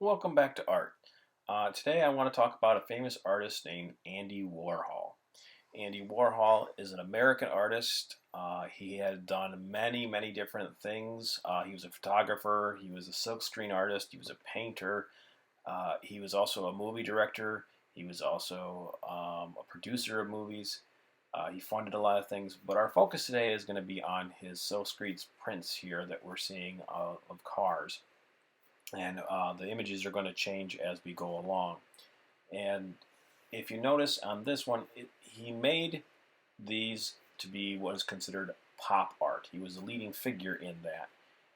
Welcome back to art. Today I want to talk about a famous artist named Andy Warhol. Andy Warhol is an American artist. He had done many different things. He was a photographer, he was a silkscreen artist, he was a painter, he was also a movie director, he was also a producer of movies. He funded a lot of things, but our focus today is going to be on his silkscreen prints here that we're seeing of cars, and the images are going to change as we go along. And if you notice on this one, he made these to be what is considered pop art. He was the leading figure in that.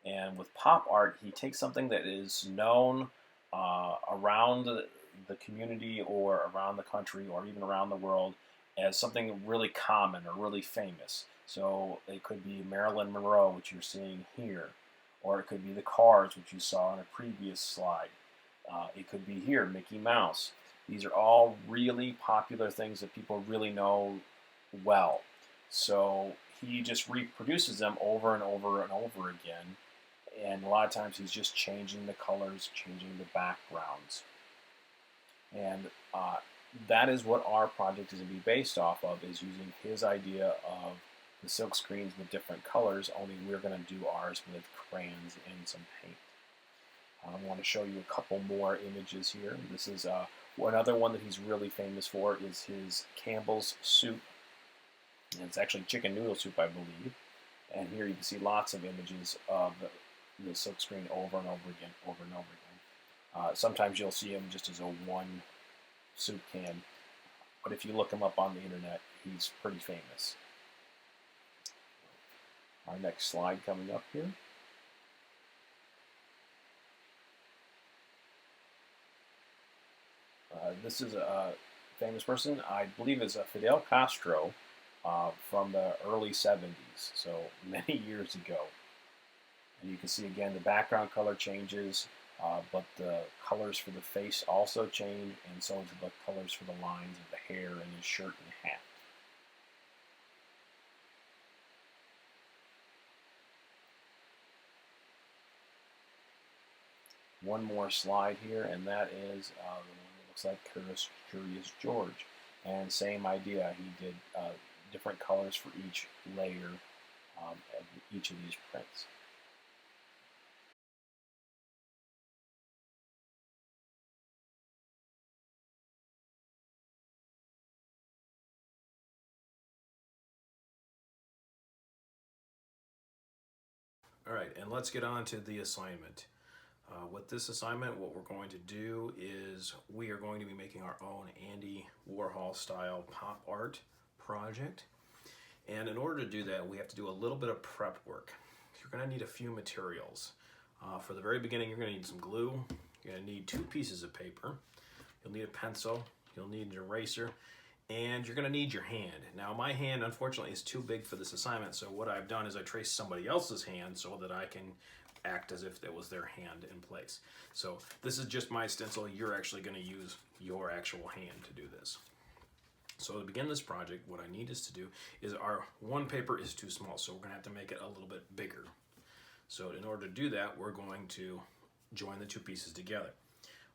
And with pop art, he takes something that is known around the community or around the country or even around the world as something really common or really famous. So it could be Marilyn Monroe, which you're seeing here, or it could be the Cars, which you saw in a previous slide. It could be here, Mickey Mouse. These are all really popular things that people really know well. So he just reproduces them over and over and over again. And a lot of times he's just changing the colors, changing the backgrounds. And that is what our project is going to be based off of, is using his idea of the silk screens with different colors, only we're going to do ours with crayons and some paint. I want to show you a couple more images here. This is another one that he's really famous for is his Campbell's soup. And it's actually chicken noodle soup, I believe. And here you can see lots of images of the silk screen over and over again, over and over again. Sometimes you'll see him just as a one soup can, but if you look him up on the internet, he's pretty famous. Our next slide coming up here. This is a famous person, I believe is Fidel Castro from the early 70s, so many years ago. And you can see again the background color changes, but the colors for the face also change, and so do the colors for the lines of the hair and his shirt and hat. One more slide here, and that is the one that looks like Curious George. And same idea, he did different colors for each layer of each of these prints. All right, and let's get on to the assignment. With this assignment, what we're going to do is we are going to be making our own Andy Warhol style pop art project. And in order to do that, we have to do a little bit of prep work. You're going to need a few materials. For the very beginning, you're going to need some glue. You're going to need 2 pieces of paper. You'll need a pencil. You'll need an eraser. And you're going to need your hand. Now, my hand, unfortunately, is too big for this assignment, so what I've done is I traced somebody else's hand so that I can act as if it was their hand in place. So this is just my stencil. You're actually going to use your actual hand to do this. So to begin this project, what I need us to do is our one paper is too small, so we're going to have to make it a little bit bigger. So in order to do that, we're going to join the 2 pieces together.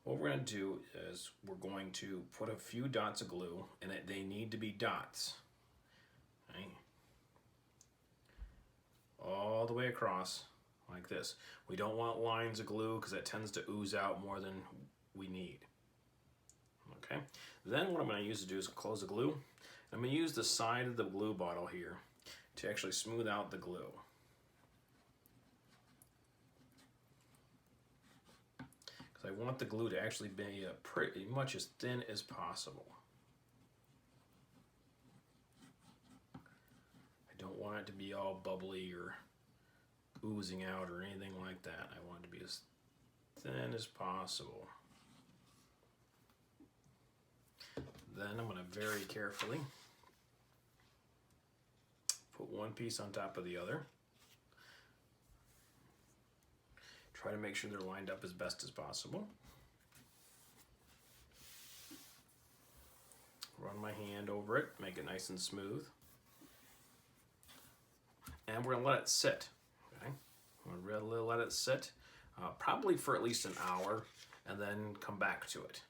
What we're going to do is we're going to put a few dots of glue, and they need to be dots, right? All the way across like this. We don't want lines of glue because that tends to ooze out more than we need. Okay, then what I'm going to use to do is close the glue. I'm going to use the side of the glue bottle here to actually smooth out the glue. Because I want the glue to actually be pretty much as thin as possible. I don't want it to be all bubbly or oozing out or anything like that. I want it to be as thin as possible. Then I'm going to very carefully put one piece on top of the other. Try to make sure they're lined up as best as possible. Run my hand over it, make it nice and smooth. And we're going to let it sit. Okay? We're going to let it sit probably for at least an hour. and then come back to it.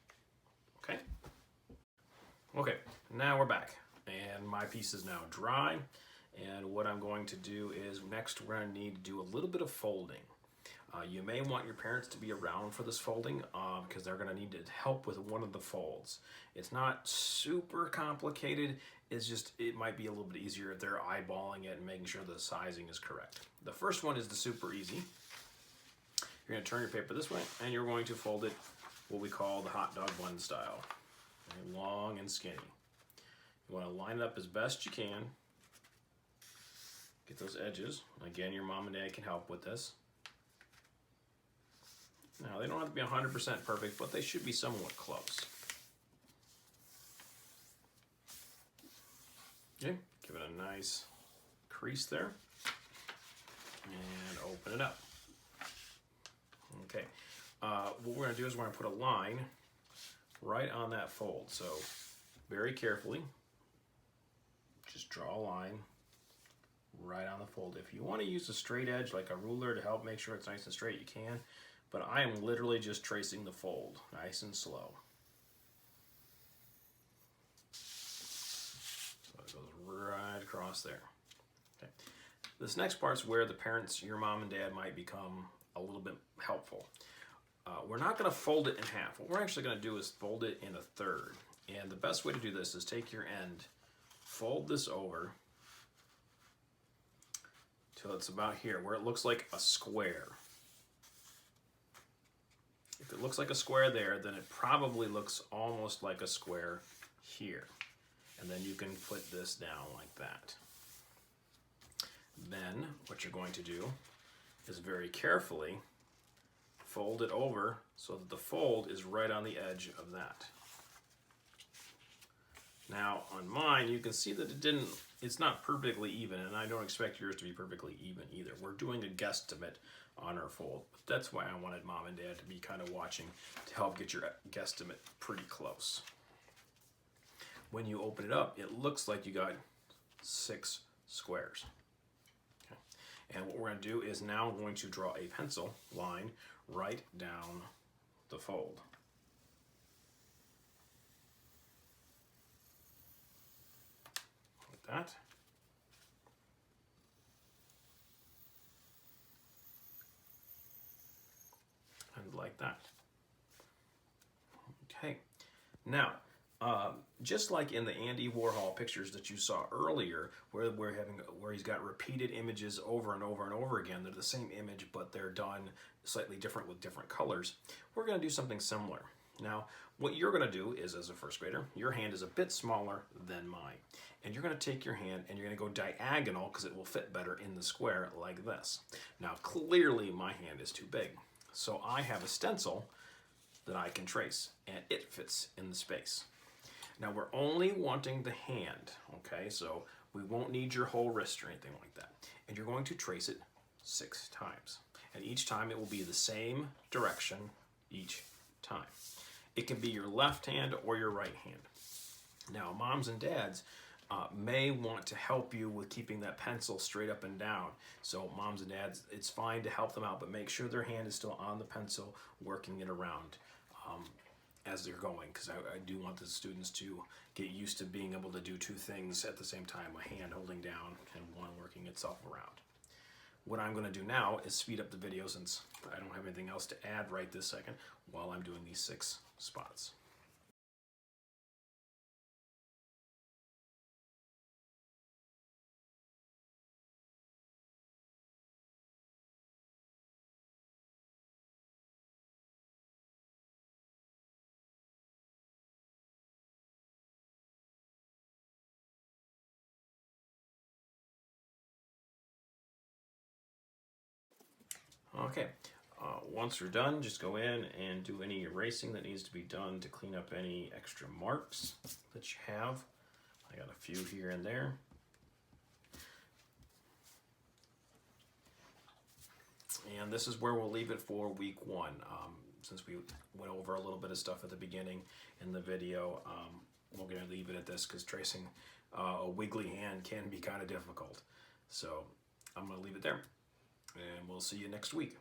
Okay? Okay, now we're back, and my piece is now dry, and what I'm going to do is next we're going to need to do a little bit of folding. You may want your parents to be around for this folding because they're going to need to help with one of the folds. It's not super complicated, it's just it might be a little bit easier if they're eyeballing it and making sure the sizing is correct. The first one is the super easy. You're going to turn your paper this way and you're going to fold it what we call the hot dog bun style. Long and skinny. You want to line it up as best you can. Get those edges. Again, your mom and dad can help with this. Now, they don't have to be 100% perfect, but they should be somewhat close. Okay, give it a nice crease there. And open it up. Okay, what we're going to do is we're going to put a line right on that fold. So, very carefully, just draw a line right on the fold. If you want to use a straight edge like a ruler to help make sure it's nice and straight, you can. But I am literally just tracing the fold, nice and slow. So it goes right across there. Okay. This next part's where the parents, your mom and dad, might become a little bit helpful. We're not going to fold it in half. What we're actually going to do is fold it in a third. And the best way to do this is take your end, fold this over till it's about here, where it looks like a square. If it looks like a square there, then it probably looks almost like a square here. And then you can put this down like that. Then what you're going to do is very carefully fold it over so that the fold is right on the edge of that. Now on mine, you can see that it's not perfectly even, and I don't expect yours to be perfectly even either. We're doing a guesstimate on our fold. But that's why I wanted mom and dad to be kind of watching to help get your guesstimate pretty close. When you open it up, it looks like you got 6 squares. Okay. And what we're going to do is now I'm going to draw a pencil line right down the fold. Like that. And like that. Okay. Now, just like in the Andy Warhol pictures that you saw earlier, where he's got repeated images over and over and over again, they're the same image, but they're done slightly different with different colors. We're going to do something similar. Now, what you're going to do is, as a first grader, your hand is a bit smaller than mine. And you're going to take your hand and you're going to go diagonal because it will fit better in the square like this. Now, clearly my hand is too big. So I have a stencil that I can trace, and it fits in the space. Now, we're only wanting the hand, okay? So we won't need your whole wrist or anything like that. And you're going to trace it 6 times. And each time it will be the same direction each time. It can be your left hand or your right hand. Now, moms and dads may want to help you with keeping that pencil straight up and down. So moms and dads, it's fine to help them out, but make sure their hand is still on the pencil, working it around as they're going, because I do want the students to get used to being able to do 2 things at the same time, a hand holding down and one working itself around. What I'm going to do now is speed up the video since I don't have anything else to add right this second while I'm doing these 6 spots. Okay, once you're done, just go in and do any erasing that needs to be done to clean up any extra marks that you have. I got a few here and there. And this is where we'll leave it for week 1. Since we went over a little bit of stuff at the beginning in the video, we're going to leave it at this because tracing a wiggly hand can be kind of difficult. So I'm going to leave it there. And we'll see you next week.